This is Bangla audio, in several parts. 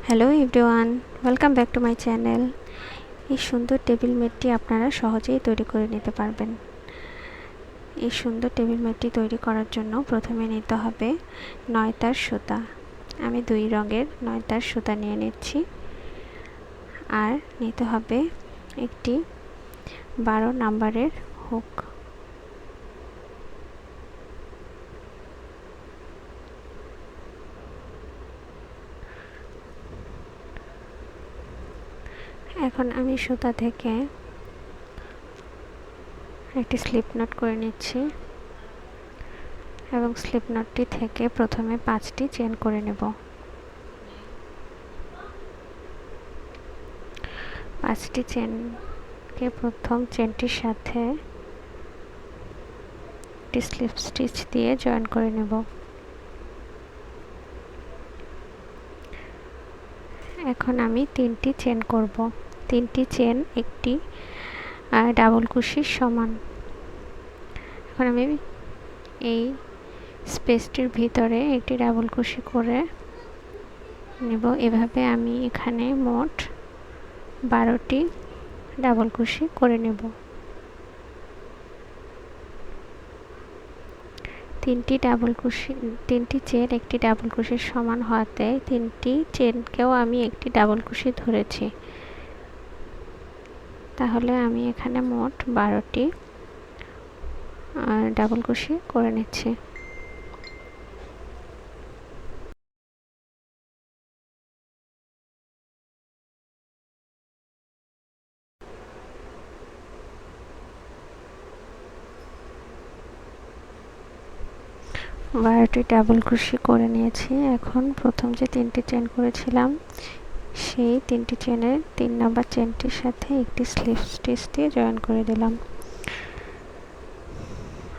Hello everyone, welcome back to my channel. এই সুন্দর টেবিল ম্যাটটি আপনারা সহজেই তৈরি করে নিতে পারবেন। এই সুন্দর টেবিল ম্যাটটি তৈরি করার জন্য প্রথমে নিতে হবে 9 তার সুতা। আমি 2 রঙের 9 তার সুতা নিয়ে নিচ্ছি। আর নিতে হবে একটি 12 নাম্বারের হুক। এখন আমি সুতা থেকে একটি স্লিপ নট করে নিচ্ছি এবং স্লিপ নটটি থেকে প্রথমে 5টি চেন করে নেব। 5টি চেনকে প্রথম চেনটির সাথে একটি স্লিপ স্টিচ দিয়ে জয়েন করে নেব। এখন আমি 3টি চেন করব। 3টি চেন একটি ডাবল কুশির সমান। এখন আমি এই স্পেসটির ভিতরে একটি ডাবল কুশি করে নেব। এভাবে আমি এখানে মোট 12টি ডাবল কুশি করে নেব। 3টি চেন একটি ডাবল কুশির সমান হওয়াতে 3টি চেনকেও আমি একটি ডাবল কুশি ধরেছি। তাহলে আমি এখানে মোট 12টি ডাবল কুশি করে নিচ্ছি। বারোটি ডাবল কুশি করে নিয়েছি। এখন প্রথম যে 3টি চেন করেছিলাম সেই 3টি চেনের 3 নাম্বার চেনটির সাথে একটি স্লিপ স্টিচ দিয়ে জয়েন করে দিলাম।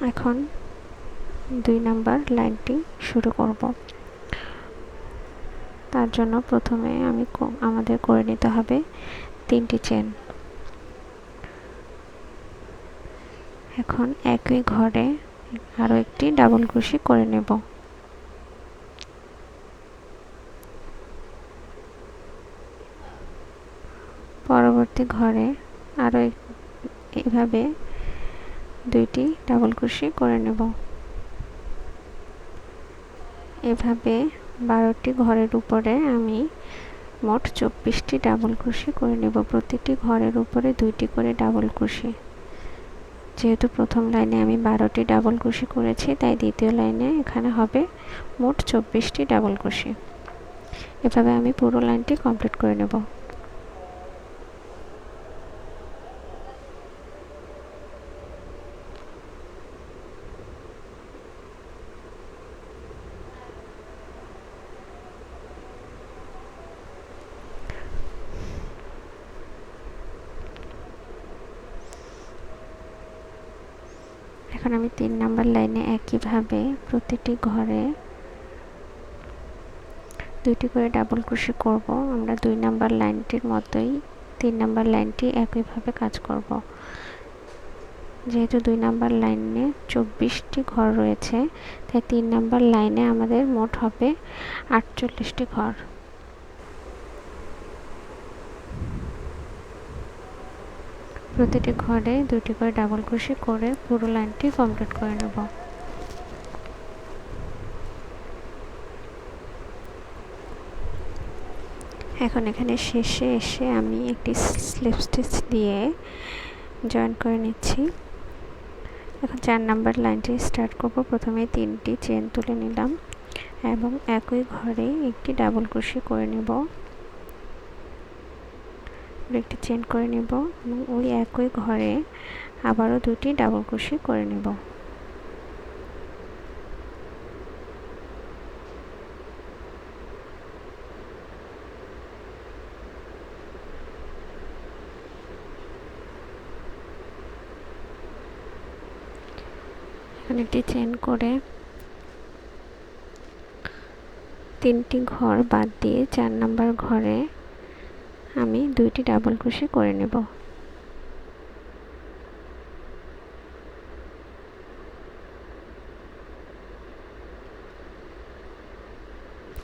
এখন 2 নাম্বার লাইনটি শুরু করব। তার জন্য প্রথমে আমাদের করে নিতে হবে 3টি চেন। এখন একই ঘরে আরও একটি ডাবল কুশি করে নেব। পরবর্তী ঘরে আরও এভাবে 2টি ডাবল কুশি করে নেব। এভাবে 12টি ঘরের উপরে আমি মোট 24টি ডাবল কুশি করে নেব। প্রতিটি ঘরের উপরে 2টি করে ডাবল কুশি। যেহেতু প্রথম লাইনে আমি 12টি ডাবল কুশি করেছি, তাই দ্বিতীয় লাইনে এখানে হবে মোট 24টি ডাবল কুশি। এভাবে আমি পুরো লাইনটি কমপ্লিট করে নেব। এখন আমি 3 নাম্বার লাইনে একইভাবে প্রতিটি ঘরে 2টি করে ডাবল কুশি করব। আমরা 2 নাম্বার লাইনটির মতোই 3 নাম্বার লাইনটি একইভাবে কাজ করব। যেহেতু 2 নাম্বার লাইনে 24টি ঘর রয়েছে, তাই 3 নাম্বার লাইনে আমাদের মোট হবে 48টি ঘর। প্রতিটি ঘরে 2টি করে ডাবল কুশি করে পুরো লাইনটি কমপ্লিট করে নেব। এখন এখানে শেষে এসে আমি একটি স্লিপ স্টিচ দিয়ে জয়েন করে নিচ্ছি। এখন 4 নাম্বার লাইনটি স্টার্ট করব। প্রথমে 3টি চেন তুলে নিলাম এবং একই ঘরে একটি ডাবল কুশি করে নেব। একটি চেন করে নেব এবং ওই একই ঘরে আবারও 2টি ডাবল কুশি করে নেব। এখন একটি চেন করে 3টি ঘর বাদ দিয়ে 4 নাম্বার ঘরে আমি 2টি ডাবল কুশি করে নেব।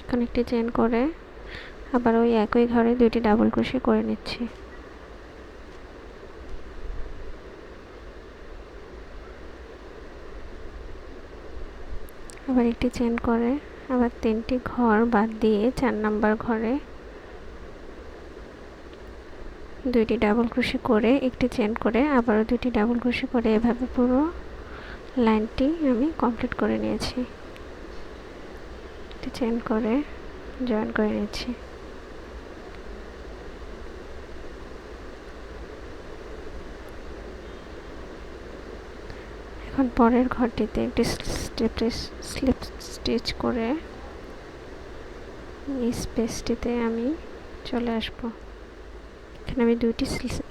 এখন একটি চেন করে আবার ওই একই ঘরে 2টি ডাবল ক্রোশে করে নিচ্ছি। আবার একটি চেন করে আবার 3টি ঘর বাদ দিয়ে 4 নাম্বার ঘরে 2টি ডাবল ক্রোশে করে একটি চেন করে আবারও 2টি ডাবল ক্রোশে করে এভাবে পুরো লাইনটি আমি কমপ্লিট করে নিয়েছি। একটি চেন করে জয়েন করে নিচ্ছি। এখন পরের ঘরটিতে একটি স্লিপ স্টিচ করে এই স্পেসটিতে আমি চলে আসব। এখানে আমি 2টি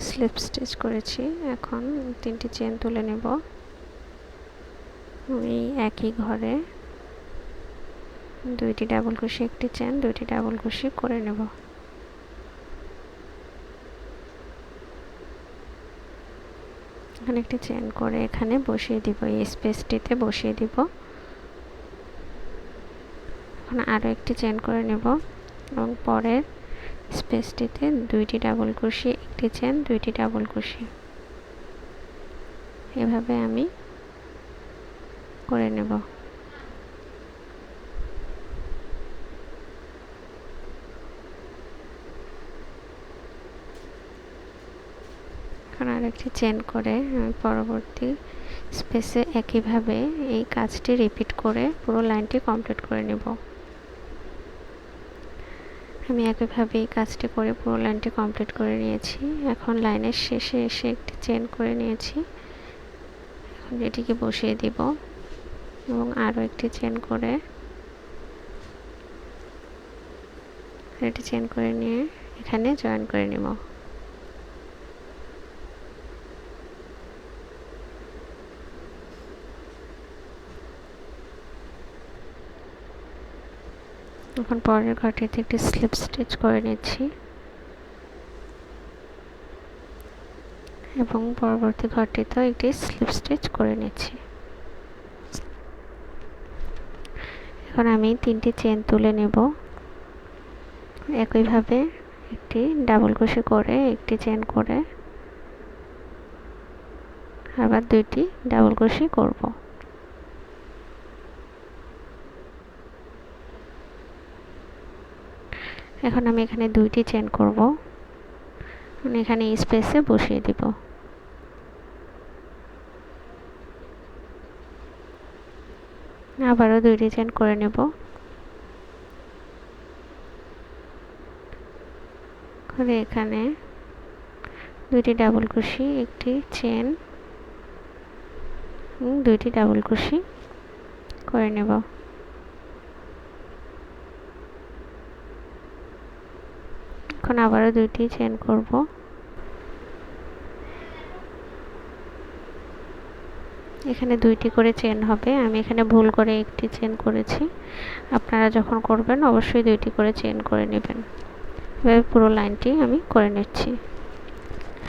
স্লিপ স্টিচ করেছি। এখন 3টি চেন তুলে নেব। আমি একই ঘরে 2টি ডাবল ক্রোশে একটি চেন 2টি ডাবল ক্রোশে করে নেব। এখানে একটি চেন করে এখানে বসিয়ে দিব, এই স্পেসটিতে বসিয়ে দিব। এখন আরও একটি চেন করে নেব এবং পরের স্পেসটিতে 2টি ডাবল ক্রোশে একটি চেন 2টি ডাবল ক্রোশে এভাবে আমি করে নেব। এখন আরেকটি চেন করে আমি পরবর্তী স্পেসে একইভাবে এই কাজটি রিপিট করে পুরো লাইনটি কমপ্লিট করে নেব। আমি একইভাবে এই কাজটি করে পুরো লাইনটি কমপ্লিট করে নিয়েছি। এখন লাইনের শেষে এসে একটি চেন করে নিয়েছি। এখন এটিকে বসিয়ে দিব এবং আরও একটি চেন করে এটি চেন করে নিয়ে এখানে জয়েন করে নেব। এখন পরের ঘরটিতে একটি স্লিপ স্টিচ করে নিচ্ছি এবং পরবর্তী ঘরটিতেও একটি স্লিপ স্টিচ করে নিচ্ছি। এখন আমি 3টি চেন তুলে নেব। একইভাবে একটি ডাবল ক্রোশে করে একটি চেন করে আবার 2টি ডাবল ক্রোশে করব। এখন আমি এখানে 2টি চেন করব। এখানে এই স্পেসে বসিয়ে দিব। আবারও 2টি চেন করে নেব। করে এখানে 2টি ডাবল ক্রোশে একটি চেন 2টি ডাবল ক্রোশে করে নেব। এখন আবারও 2টি চেন করব। এখানে 2টি করে চেন হবে। আমি এখানে ভুল করে একটি চেন করেছি। আপনারা যখন করবেন অবশ্যই 2টি করে চেন করে নেবেন। এভাবে পুরো লাইনটি আমি করে নিচ্ছি।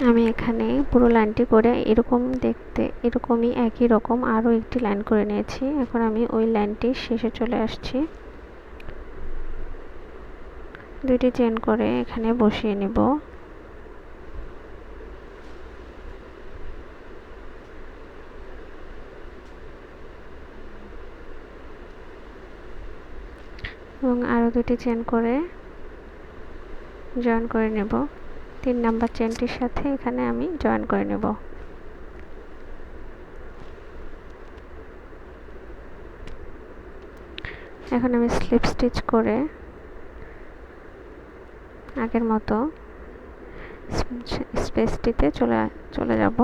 আমি এখানে পুরো লাইনটি করে এরকম দেখতে এরকমই একই রকম আরও একটি লাইন করে নিয়েছি। এখন আমি ওই লাইনটির শেষে চলে আসছি। 2টি চেন করে এখানে বসিয়ে নেব। এবং আরও 2টি চেন করে জয়েন করে নেব। 3 নাম্বার চেনটির সাথে এখানে আমি জয়েন করে নেব। এখন আমি স্লিপ স্টিচ করে আগের মতো স্পেসটিতে চলে যাব।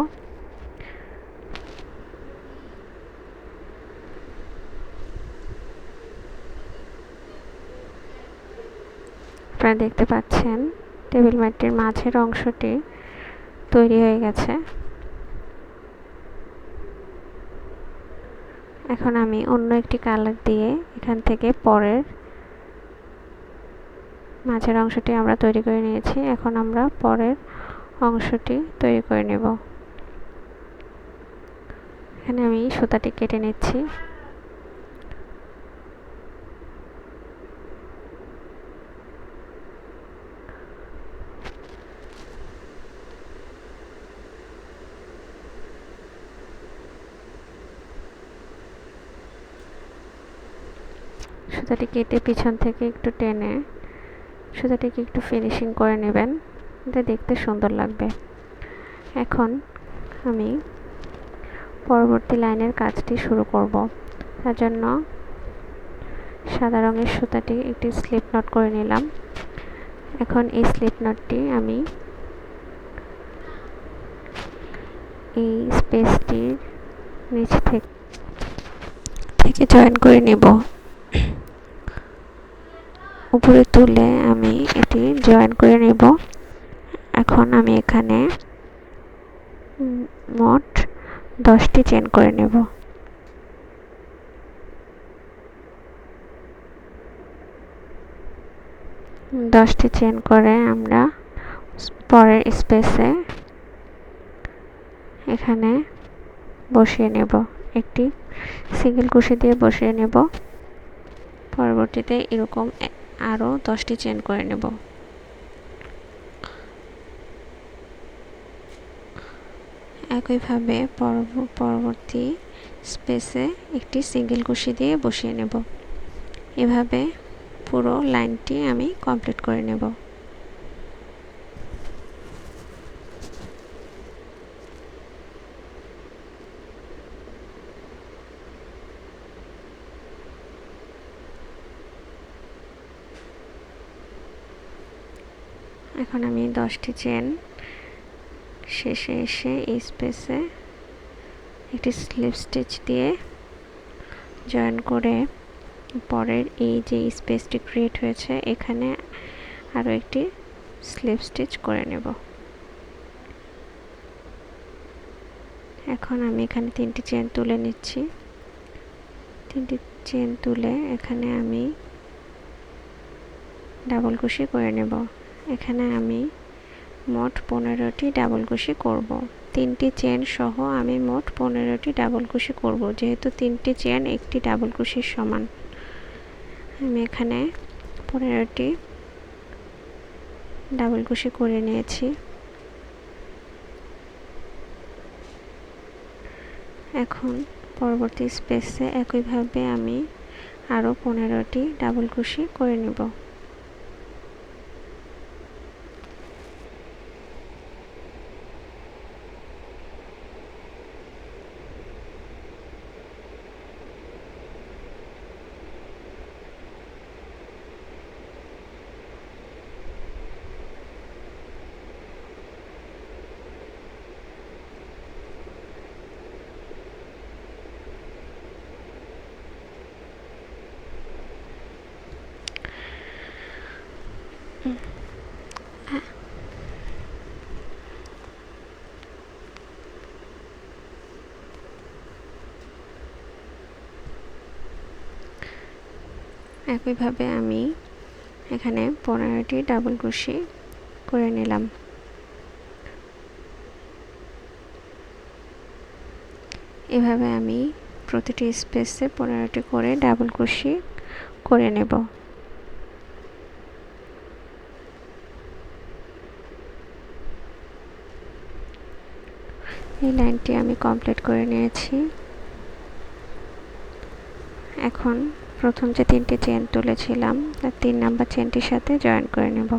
আপনারা দেখতে পাচ্ছেন টেবিল ম্যাটটির মাঝের অংশটি তৈরি হয়ে গেছে। এখন আমি অন্য একটি কালার দিয়ে এখান থেকে পরের মাঝের অংশটি আমরা তৈরি করে নিয়েছি। এখন আমরা পরের অংশটি তৈরি করে নেব। এখানে আমি সুতাটি কেটে নিচ্ছি। সুতাটি কেটে পিছন থেকে একটু টেনে সুতাটিকে একটু ফিনিশিং করে নেবেন, এতে দেখতে সুন্দর লাগবে। এখন আমি পরবর্তী লাইনের কাজটি শুরু করব। তার জন্য সাদা রঙের সুতাটি একটি স্লিপ নট করে নিলাম। এখন এই স্লিপ নটটি আমি এই স্পেসটির নিচ থেকে জয়েন করে নেব। উপরে তুলে আমি এটি জয়েন করে নেব। এখন আমি এখানে মোট 10টি চেন করে নেব। দশটি চেন করে আমরা পরের স্পেসে এখানে বসিয়ে নেব, একটি সিঙ্গেল কুশি দিয়ে বসিয়ে নেব। পরবর্তীতে এরকম আরও 10টি চেন করে নেব। একইভাবে পরবর্তী স্পেসে একটি সিঙ্গেল কুশি দিয়ে বসিয়ে নেব। এভাবে পুরো লাইনটি আমি কমপ্লিট করে নেব। এখন আমি 10টি চেন শেষে এসে এই স্পেসে একটি স্লিপ স্টিচ দিয়ে জয়েন করে পরের এই যে স্পেসটি ক্রিয়েট হয়েছে এখানে আরও একটি স্লিপ স্টিচ করে নেব। এখন আমি এখানে 3টি চেন তুলে নিচ্ছি। 3টি চেন তুলে এখানে আমি ডাবল কুশি করে নেব। এখানে আমি মোট 15টি ডাবল কুশি করব। 3টি চেন সহ আমি মোট 15টি ডাবল কুশি করব, যেহেতু 3টি চেন একটি ডাবল কুশির সমান। আমি এখানে 15টি ডাবল কুশি করে নিয়েছি। এখন পরবর্তী স্পেসে একইভাবে আমি আরও 15টি ডাবল কুশি করে নেব। একইভাবে আমি এখানে 15টি ডাবল কুশি করে নিলাম। এভাবে আমি প্রতিটি স্পেসে 15টি করে ডাবল কুশি করে নেব। এই লাইনটি আমি কমপ্লিট করে নিয়েছি। এখন প্রথম যে 3টি চেন তুলেছিলাম তার 3 নাম্বার চেনটির সাথে জয়েন করে নেব।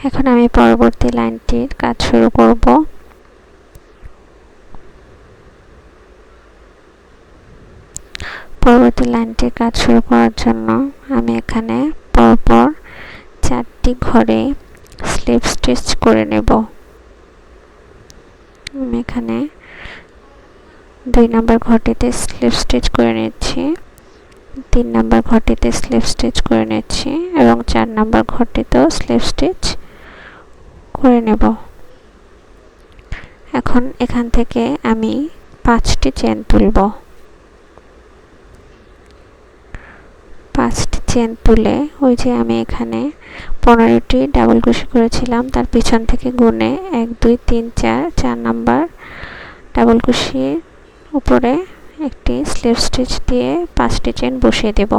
এখন আমি পরবর্তী লাইনটির কাজ শুরু করব। পরবর্তী লাইনটির কাজ শুরু করার জন্য আমি এখানে পরপর 4টি ঘরে স্লিপ স্টিচ করে নেব। আমি এখানে 2 নাম্বার ঘরটিতে স্লিপ স্টিচ করে নিচ্ছি, 3 নাম্বার ঘরটিতে স্লিপ স্টিচ করে নিচ্ছি এবং 4 নাম্বার ঘরটিতেও স্লিপ স্টিচ করে নেব। এখন এখান থেকে আমি 5টি চেন তুলব। 5টি চেন তুলে ওই যে আমি এখানে 15টি ডাবল কুশি করেছিলাম তার পিছন থেকে গুনে 1 2 3 4 নাম্বার ডাবল কুশির উপরে একটি স্লিপ স্টিচ দিয়ে 5টি চেন বসিয়ে দেব।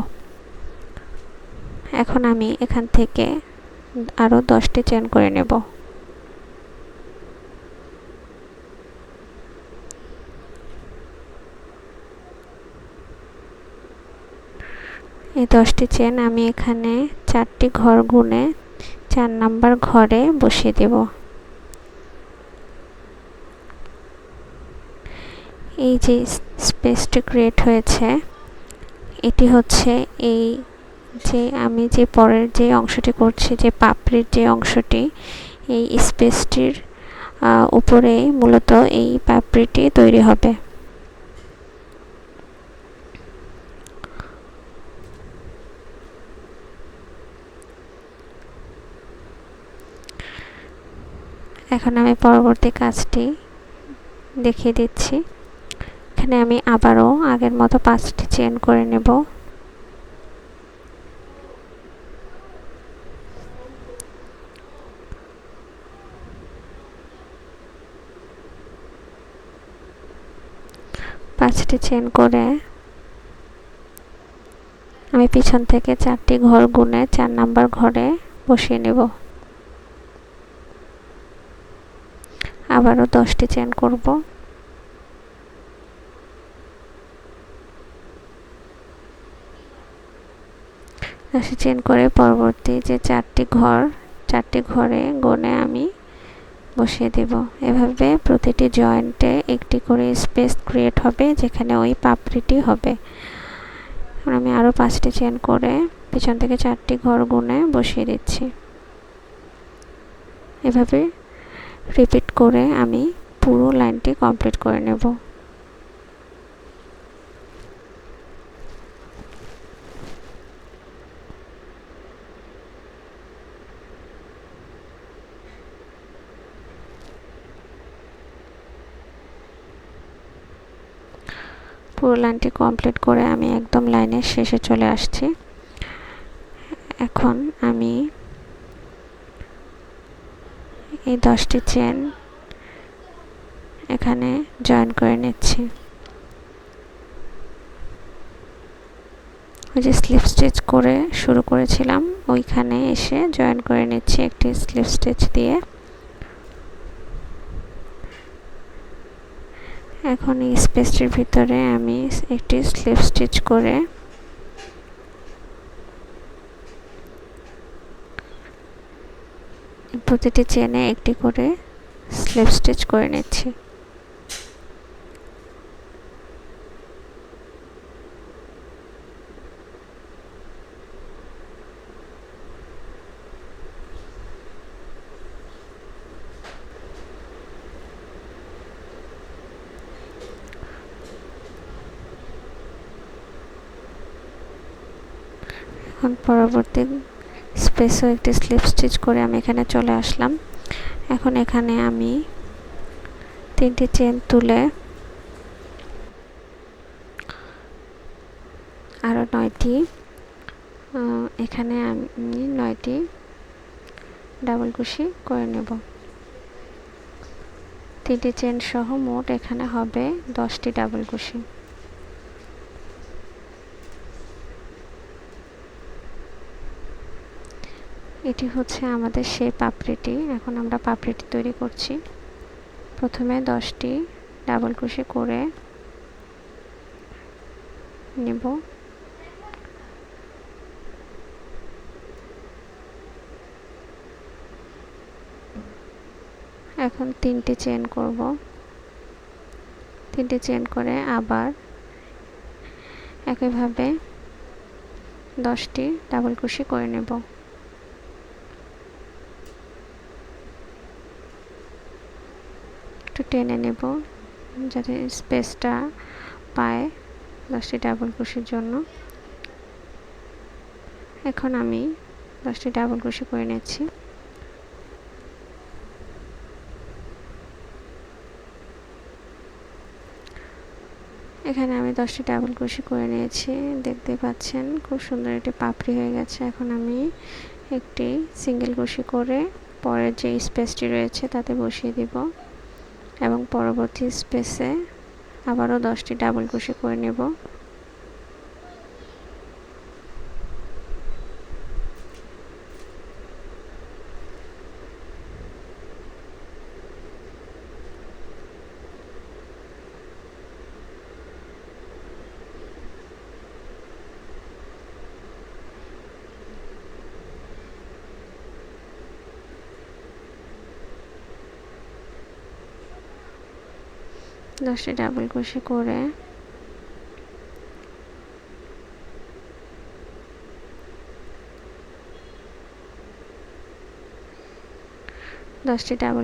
এখন আমি এখান থেকে আরও 10টি চেন করে নেব। এই 10টি চেন আমি এখানে 4টি ঘর গুনে 4 নাম্বার ঘরে বসিয়ে দেব। এই যে স্পেসটি ক্রিয়েট হয়েছে, এটি হচ্ছে এই যে আমি যে পরের যে অংশটি করছি, যে পাপড়ির যে অংশটি, এই স্পেসটির উপরে মূলত এই পাপড়িটি তৈরি হবে। এখন আমি পরবর্তী কাজটি দেখিয়ে দিচ্ছি। এখানে আমি আবারও আগের মতো 5টি চেন করে নেব। পাঁচটি চেন করে আমি পিছন থেকে 4টি ঘর গুনে 4 নাম্বার ঘরে বসিয়ে নেব। আবারও 10টি চেন করব। চেন করে পরবর্তী যে 4টি ঘরে গুনে আমি বসিয়ে দেব। এভাবে প্রতিটি জয়েন্টে একটি করে স্পেস ক্রিয়েট হবে যেখানে ওই পাপড়িটি হবে। আমি আরও 5টি চেন করে পিছন থেকে 4টি ঘর গুনে বসিয়ে দিচ্ছি। এভাবে রিপিট করে আমি পুরো লাইনটি কমপ্লিট করে নেব। পুরো লাইনটি কমপ্লিট করে আমি একদম লাইনের শেষে চলে আসছি। এখন আমি এই 10টি চেন এখানে জয়েন করে নিচ্ছি। ওই যে স্লিপ স্টিচ করে শুরু করেছিলাম, ওইখানে এসে জয়েন করে নিচ্ছি একটি স্লিপ স্টিচ দিয়ে। এখন এই স্পেসটির ভিতরে আমি একটি স্লিপ স্টিচ করে প্রতিটি চেনে একটি করে স্লিপ স্টিচ করে নিচ্ছি। এখন পরবর্তী স্পেসও একটি স্লিপ স্টিচ করে আমি এখানে চলে আসলাম। এখন এখানে আমি 3টি চেন তুলে আরও 9টি এখানে আমি 9টি ডাবল কুশি করে নেব। 3টি চেন সহ মোট এখানে হবে 10টি ডাবল কুশি। এটি হচ্ছে আমাদের সেই পাপড়িটি। এখন আমরা পাপড়িটি তৈরি করছি। প্রথমে 10টি ডাবল কুশি করে নেব। এখন 3টি চেন করব। 3টি চেন করে আবার একইভাবে 10টি ডাবল কুশি করে নেব। একটু টেনে নেব যাতে স্পেসটা পায় 10টি ডাবল কুশির জন্য। এখন আমি 10টি ডাবল কুশি করে নিচ্ছি। এখানে আমি 10টি ডাবল কুশি করে নিয়েছি, দেখতে পাচ্ছেন খুব সুন্দর একটি পাপড়ি হয়ে গেছে। এখন আমি একটি সিঙ্গেল কুশি করে পরের যে স্পেসটি রয়েছে তাতে বসিয়ে দিব এবং পরবর্তী স্পেসে আবারও 10টি ডাবল কুশি করে নেব। 10টি ডাবল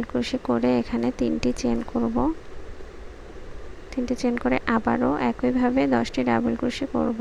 ক্রোশে করে এখানে 3টি চেন করব। 3টি চেন করে আবারও একইভাবে 10টি ডাবল ক্রোশে করব।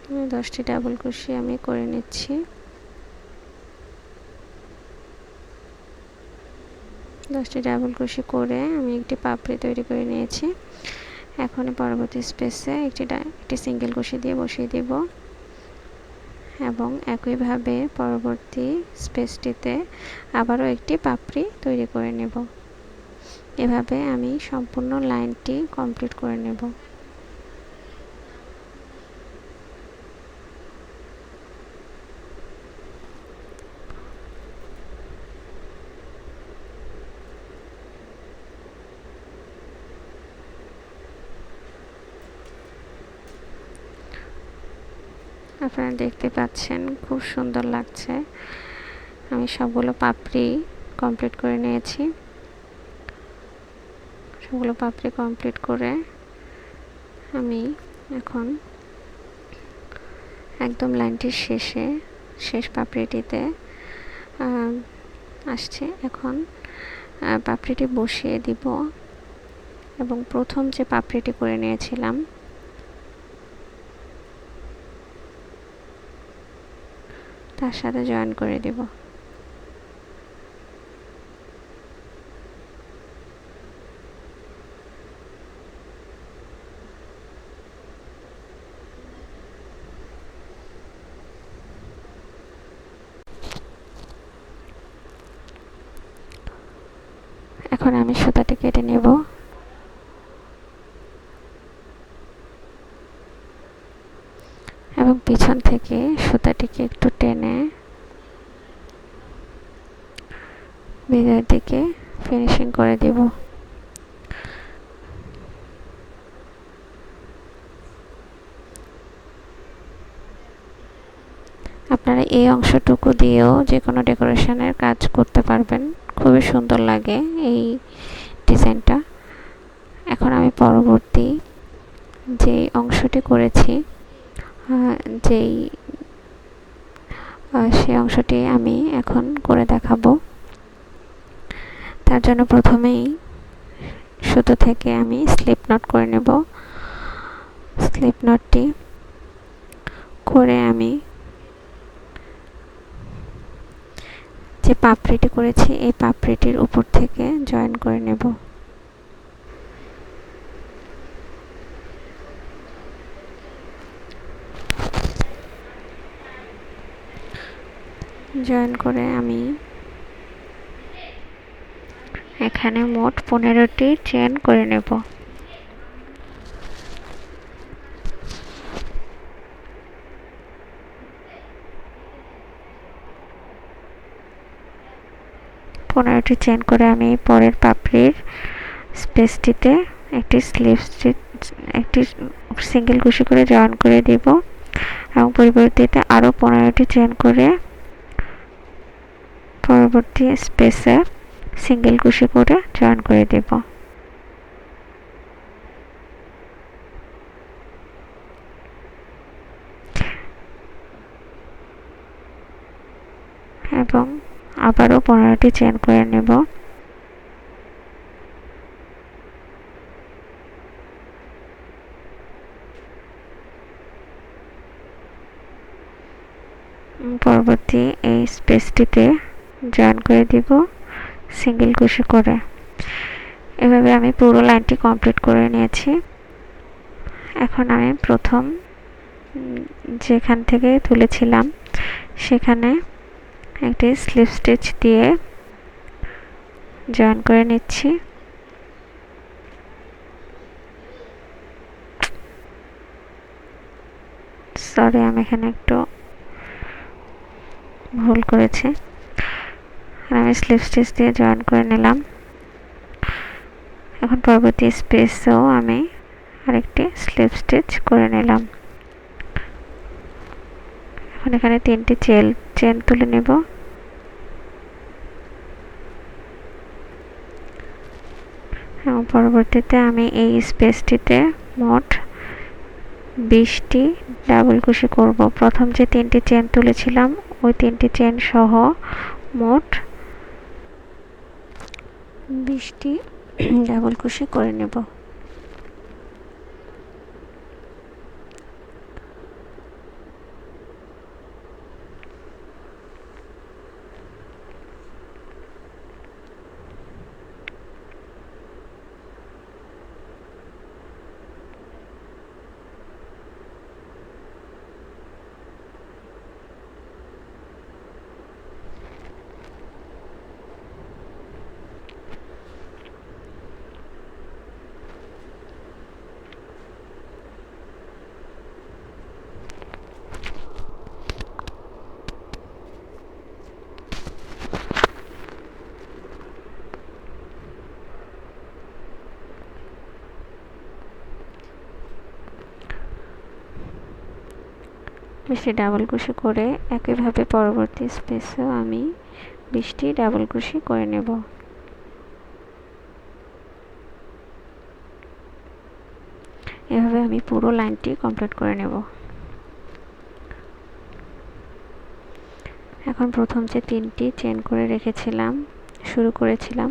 আমি 10টি ডাবল ক্রোশে আমি করে নিচ্ছি। 10টি ডাবল ক্রোশে করে আমি একটি পাপড়ি তৈরি করে নিয়েছি। এখন পরবর্তী স্পেসে একটি সিঙ্গেল ক্রোশে দিয়ে বসিয়ে দেব এবং একইভাবে পরবর্তী স্পেসটিতে আবারও একটি পাপড়ি তৈরি করে নেব। এভাবে আমি সম্পূর্ণ লাইনটি কমপ্লিট করে নেব। আপনারা দেখতে পাচ্ছেন খুব সুন্দর লাগছে। আমি সবগুলো পাপড়ি কমপ্লিট করে নিয়েছি। সবগুলো পাপড়ি কমপ্লিট করে আমি এখন একদম লাইনটির শেষ পাপড়িটিতে আসছে। এখন পাপড়িটি বসিয়ে দিব এবং প্রথম যে পাপড়িটি করে নিয়েছিলাম তার সাথে জয়েন করে দেব। এখন আমি সুতাটি কেটে নেব। এবং পিছন থেকে সুতাটিকে একটু টেনে ভিতরের দিকে ফিনিশিং করে দেব। আপনারা এই অংশটুকু দিয়েও যে কোনো ডেকোরেশনের কাজ করতে পারবেন। খুবই সুন্দর লাগে এই ডিজাইনটা। এখন আমি পরবর্তী যে অংশটি করেছি সেই অংশটি আমি এখন করে দেখাবো। তার জন্য প্রথমেই সুতো থেকে আমি স্লিপ নট করে নেব। স্লিপ নটটি করে আমি যে পাপড়িটি করেছি এই পাপড়িটির উপর থেকে জয়েন করে নেব। জয়েন করে আমি এখানে মোট 15টি চেন করে নেব। চেন করে আমি পরের পাপড়ির স্পেসটিতে একটি সিঙ্গেল কুশি করে জয়েন করে দিব এবং পরবর্তীতে আরো 15টি চেন করে পরবর্তী স্পেসে সিঙ্গেল কুশি করে জয়েন করে দেব। এবং আবারও 15টি চেন করে নেব। পরবর্তী এই স্পেসটিতে জয়েন করে দিব সিঙ্গেল কুশি করে। এভাবে আমি পুরো লাইনটি কমপ্লিট করে নিয়েছি। এখন আমি প্রথম যেখান থেকে তুলেছিলাম সেখানে একটি স্লিপ স্টিচ দিয়ে জয়েন করে নিচ্ছি। সরি, আমি এখানে একটু ভুল করেছি। আর আমি স্লিপ স্টিচ দিয়ে জয়েন করে নিলাম। এখন পরবর্তী স্পেসেও আমি আরেকটি স্লিপ স্টিচ করে নিলাম। এখন এখানে 3টি চেন তুলে নেব। এবং পরবর্তীতে আমি এই স্পেসটিতে মোট 20টি ডাবল কুশি করব। প্রথম যে 3টি চেন তুলেছিলাম ওই 3টি চেন সহ মোট 20টি ডাবল কুশি করে নেব। বেশি ডাবল কুশি করে একইভাবে পরবর্তী স্পেসেও আমি 20টি ডাবল কুশি করে নেব। এভাবে আমি পুরো লাইনটি কমপ্লিট করে নেব। এখন প্রথম যে 3টি চেন করে রেখেছিলাম, শুরু করেছিলাম,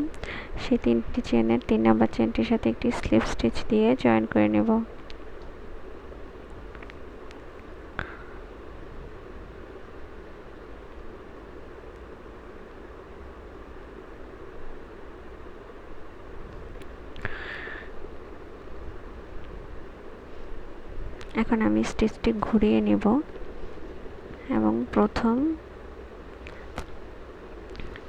সেই 3টি চেনের 3 নাম্বার চেনটির সাথে একটি স্লিপ স্টিচ দিয়ে জয়েন করে নেব। এখন আমি স্টিচটি ঘুরিয়ে নেব এবং প্রথম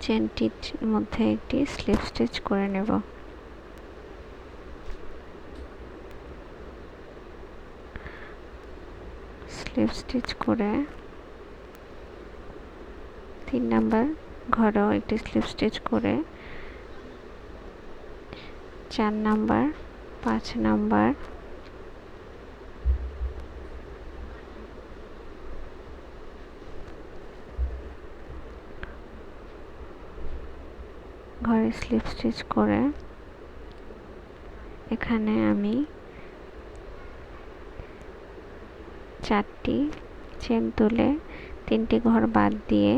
চেনটির মধ্যে একটি স্লিপ স্টিচ করে নেব। স্লিপ স্টিচ করে 3 নাম্বার ঘরেও একটি স্লিপ স্টিচ করে 4 নাম্বার, 5 নাম্বার, ঘরে স্লিপ স্টিচ করে এখানে আমি 4টি চেন তুলে 3টি ঘর বাদ দিয়ে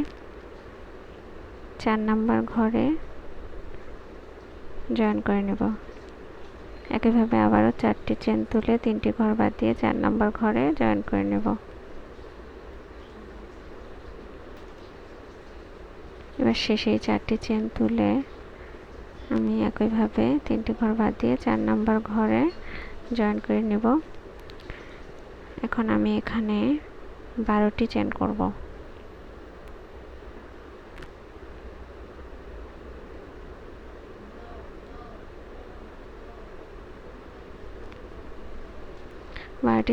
4 নাম্বার ঘরে জয়েন করে নেব। একইভাবে আবারও 4টি চেন তুলে 3টি ঘর বাদ দিয়ে 4 নাম্বার ঘরে জয়েন করে নেব। এবার শেষে 4টি চেন তুলে আমি একইভাবে 3টি ঘর বাদ দিয়ে 4 নাম্বার ঘরে জয়েন করে নেব। এখন আমি এখানে 12টি চেন করব।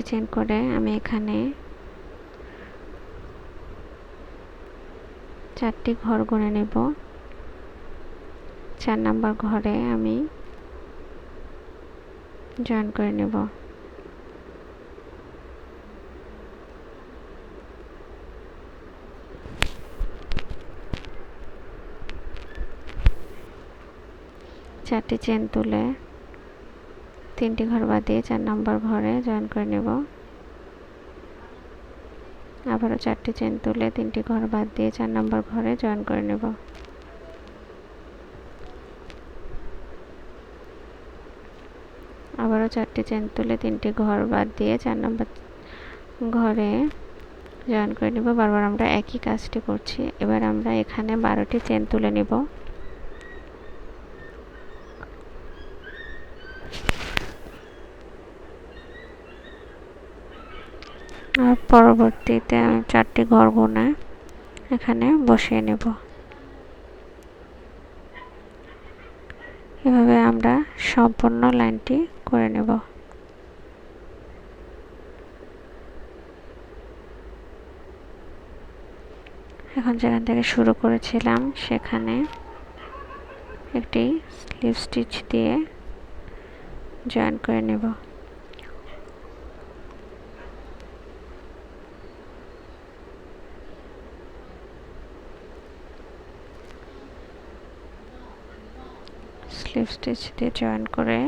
চেন করে আমি এখানে 4টি ঘর গুনে নেব। 4 নাম্বার ঘরে আমি জয়েন করে নেব। চারটি চেন তুলে 3টি ঘর বাদ দিয়ে 4 নাম্বার ঘরে জয়েন করে নেব। আবারও 4টি চেন তুলে 3টি ঘর বাদ দিয়ে 4 নাম্বার ঘরে জয়েন করে নেব। আবারও 4টি চেন তুলে 3টি ঘর বাদ দিয়ে 4 নাম্বার ঘরে জয়েন করে নেব। বারবার আমরা একই কাজটি করছি। এবার আমরা এখানে 12টি চেন তুলে নেব। আর পরবর্তীতে আমি 4টি ঘর গুনে এখানে বসিয়ে নেব। এভাবে আমরা সম্পূর্ণ লাইনটি করে নেব। এখন যেখান থেকে শুরু করেছিলাম সেখানে একটি স্লিপ স্টিচ দিয়ে জয়েন করে নেব। স্লিপ স্টিচ দিয়ে জয়েন করে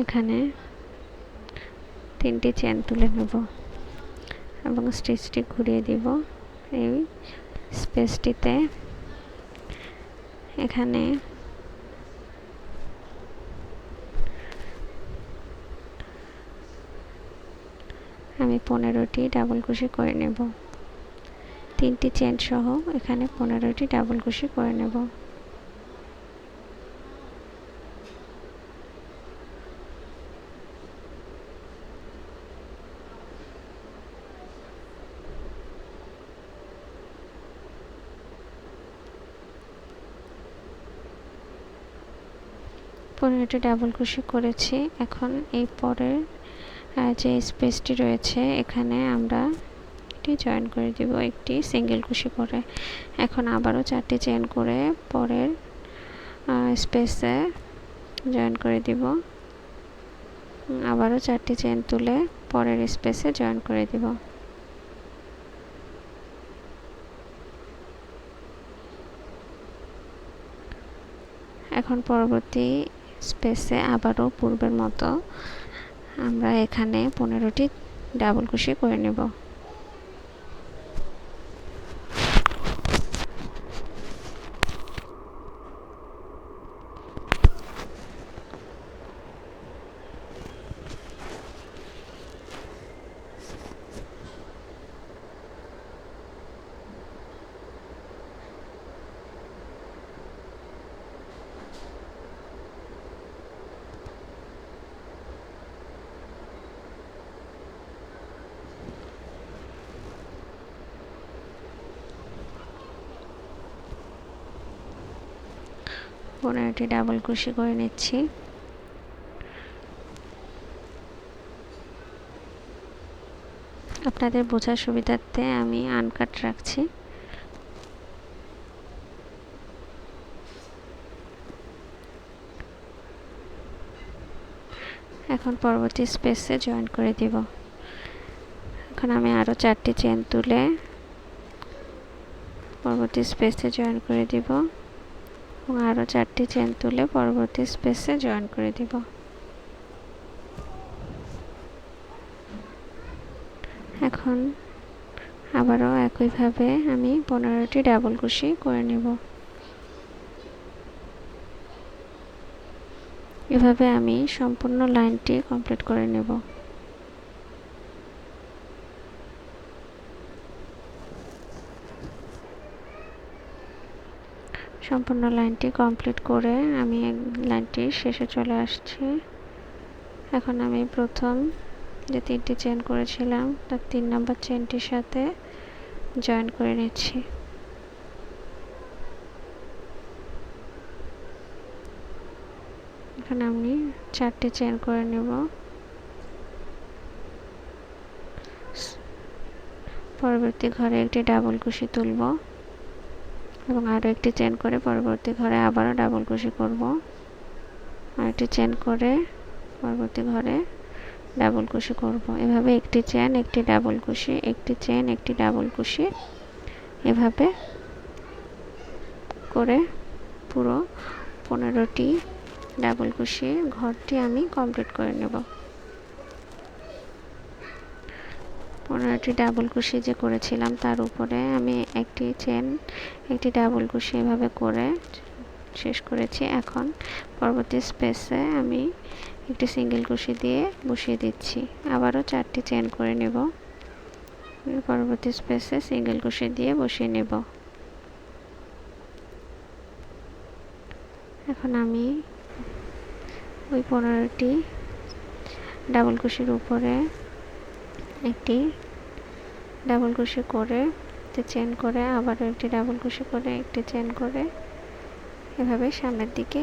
এখানে 3টি চেন তুলে নেব এবং স্টিচটি ঘুরিয়ে দিব এই স্পেসটিতে। এখানে আমি 15টি ডাবল কুশি করে নেব। 3টি চেন সহ এখানে 15টি ডাবল কুশি করে নেব। পনেরোটি ডাবল কুশি করেছি। এখন এই পরের যে স্পেসটি রয়েছে এখানে আমরা এটি জয়েন করে দিব একটি সিঙ্গেল কুশি করে। এখন আবারও 4টি চেন করে পরের স্পেসে জয়েন করে দিব। আবারও 4টি চেন তুলে পরের স্পেসে জয়েন করে দিব। এখন পরবর্তী স্পেসে আবারও পূর্বের মতো আমরা এখানে 15টি ডাবল কুশি করে নেব। পনেরোটি ডাবল কুশি করে নিচ্ছি। আপনাদের বোঝার সুবিধার্থে আমি আনকাট রাখছি। এখন পরবর্তী স্পেসে জয়েন করে দিব। এখন আমি আরও 4টি চেন তুলে পরবর্তী স্পেসে জয়েন করে দিব এবং আরও 4টি চেন তুলে পরবর্তী স্পেসে জয়েন করে দিব। এখন আবারও একইভাবে আমি 15টি ডাবল কুশি করে নেব। এভাবে আমি সম্পূর্ণ লাইনটি কমপ্লিট করে নেব। সম্পূর্ণ লাইনটি কমপ্লিট করে আমি লাইনটির শেষে চলে আসছি। এখন আমি প্রথম যে 3টি চেন করেছিলাম তার 3 নম্বর চেনটির সাথে জয়েন করে নিচ্ছি। এখন আমি 4টি চেন করে নেব। পরবর্তী ঘরে একটি ডাবল কুশি তুলব এবং আরও একটি চেন করে পরবর্তী ঘরে আবারও ডাবল কুশি করব। আরেকটি চেন করে পরবর্তী ঘরে ডাবল কুশি করব। এভাবে একটি চেন একটি ডাবল কুশি, একটি চেন একটি ডাবল কুশি, এভাবে করে পুরো 15টি ডাবল কুশি ঘরটি আমি কমপ্লিট করে নেব। 15টি ডাবল কুশি যে করেছিলাম তার উপরে আমি একটি চেন একটি ডাবল কুশি এভাবে করে শেষ করেছি। এখন পরবর্তী স্পেসে আমি একটি সিঙ্গেল কুশি দিয়ে বসিয়ে দিচ্ছি। আবারও 4টি চেন করে নেব। পরবর্তী স্পেসে সিঙ্গেল কুশি দিয়ে বসিয়ে নেব। এখন আমি ওই 15টি ডাবল কুশির উপরে একটি ডাবল কুশি করে একটি চেন করে আবারও একটি ডাবল কুশি করে একটি চেন করে এভাবে সামনের দিকে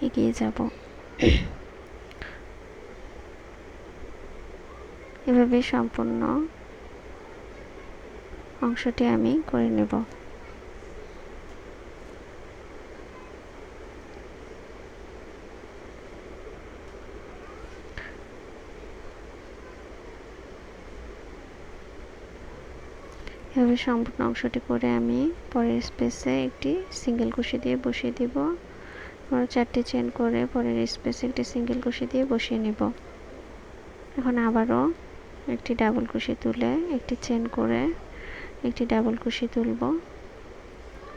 এগিয়ে যাব। এভাবে সম্পূর্ণ অংশটি আমি করে নেব। এভাবে সম্পূর্ণ অংশটি করে আমি পরের স্পেসে একটি সিঙ্গেল কুশি দিয়ে বসিয়ে দিব। আরও 4টি চেন করে পরের স্পেসে একটি সিঙ্গেল কুশি দিয়ে বসিয়ে নেব। এখন আবারও একটি ডাবল কুশি তুলে একটি চেন করে একটি ডাবল কুশি তুলব।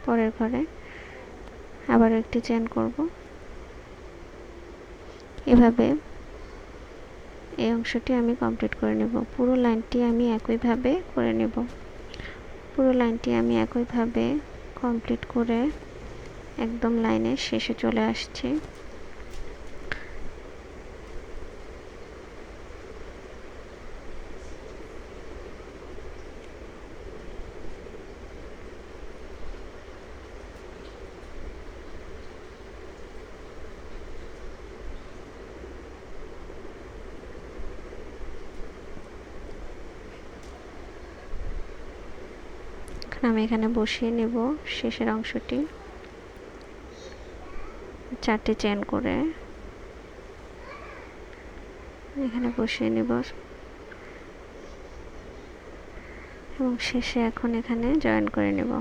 পরের ঘরে আবার একটি চেন করব। এভাবে এই অংশটি আমি কমপ্লিট করে নেব। পুরো লাইনটি আমি একইভাবে করে নেব। পুরো লাইনটি আমি একইভাবে কমপ্লিট করে একদম লাইনের শেষে চলে আসছি। আমি এখানে বসিয়ে নেব শেষের অংশটি। 4টি চেন করে এখানে বসিয়ে নেব এবং শেষে এখন এখানে জয়েন করে নেব।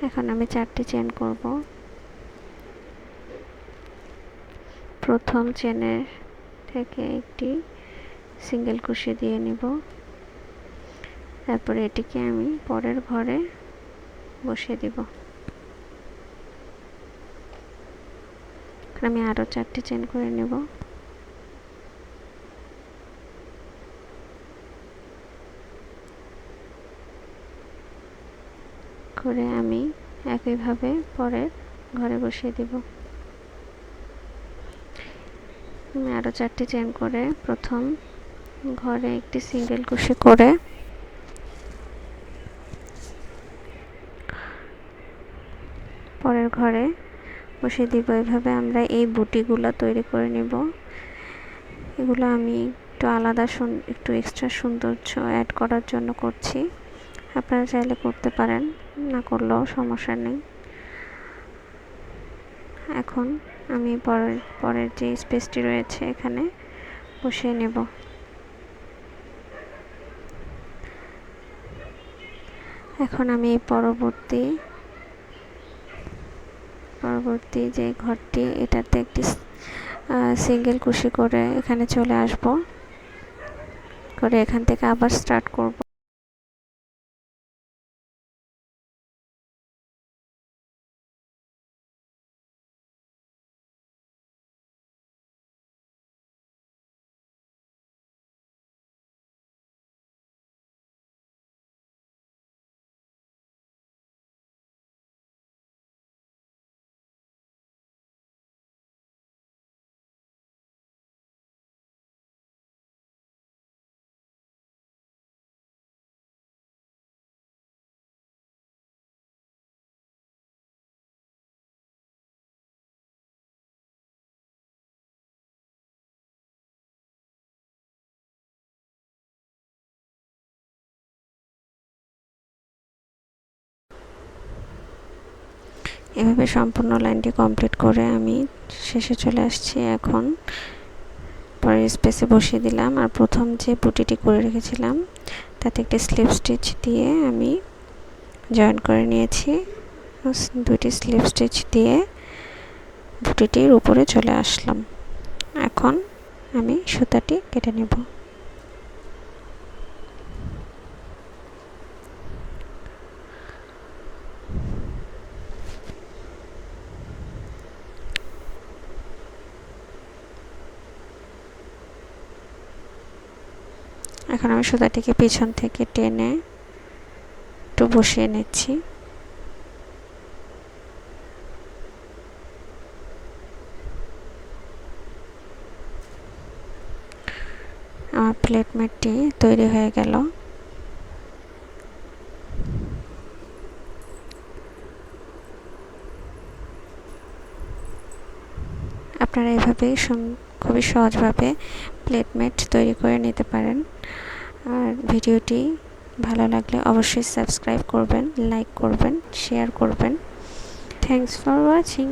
এখন আমি 4টি চেন করব। প্রথম চেনের থেকে একটি সিঙ্গেল কুশি দিয়ে নিব। তারপরে এটিকে আমি পরের ঘরে বসিয়ে দিব। আমি আরও 4টি চেন করে নেব। করে আমি একইভাবে পরের ঘরে বসিয়ে দিব। আমি আরও 4টি চেন করে প্রথম ঘরে একটি সিঙ্গেল কুশি করে পরের ঘরে বসিয়ে দিব। এভাবে আমরা এই বুটিগুলো তৈরি করে নেব। এগুলো আমি একটু আলাদা একটু এক্সট্রা সৌন্দর্য অ্যাড করার জন্য করছি। আপনারা চাইলে করতে পারেন, না করলেও সমস্যা নেই। এখন আমি পরের যে স্পেসটি রয়েছে এখানে বসিয়ে নেব। এখন আমি পরবর্তী যে ঘরটি এটাতে একটি সিঙ্গেল কুশি করে এখানে চলে আসব। করে এখান থেকে আবার স্টার্ট করব। এভাবে সম্পূর্ণ লাইনটি কমপ্লিট করে আমি শেষে চলে আসছি। এখন পরের স্পেসে বসিয়ে দিলাম। আর প্রথম যে বুটিটি করে রেখেছিলাম তাতে একটি স্লিপ স্টিচ দিয়ে আমি জয়েন করে নিয়েছি। 2টি স্লিপ স্টিচ দিয়ে বুটিটির উপরে চলে আসলাম। এখন আমি সুতাটি কেটে নেব। এখন আমি সুতাটিকে পিছন থেকে টেনে একটু বসিয়ে নিচ্ছি। আমার প্লেট ম্যাটটি তৈরি হয়ে গেল। আপনারা এভাবেই খুবই সহজভাবে প্লেট ম্যাট তৈরি করে নিতে পারেন। আর ভিডিওটি ভালো লাগলে অবশ্যই সাবস্ক্রাইব করবেন, লাইক করবেন, শেয়ার করবেন। Thanks for watching.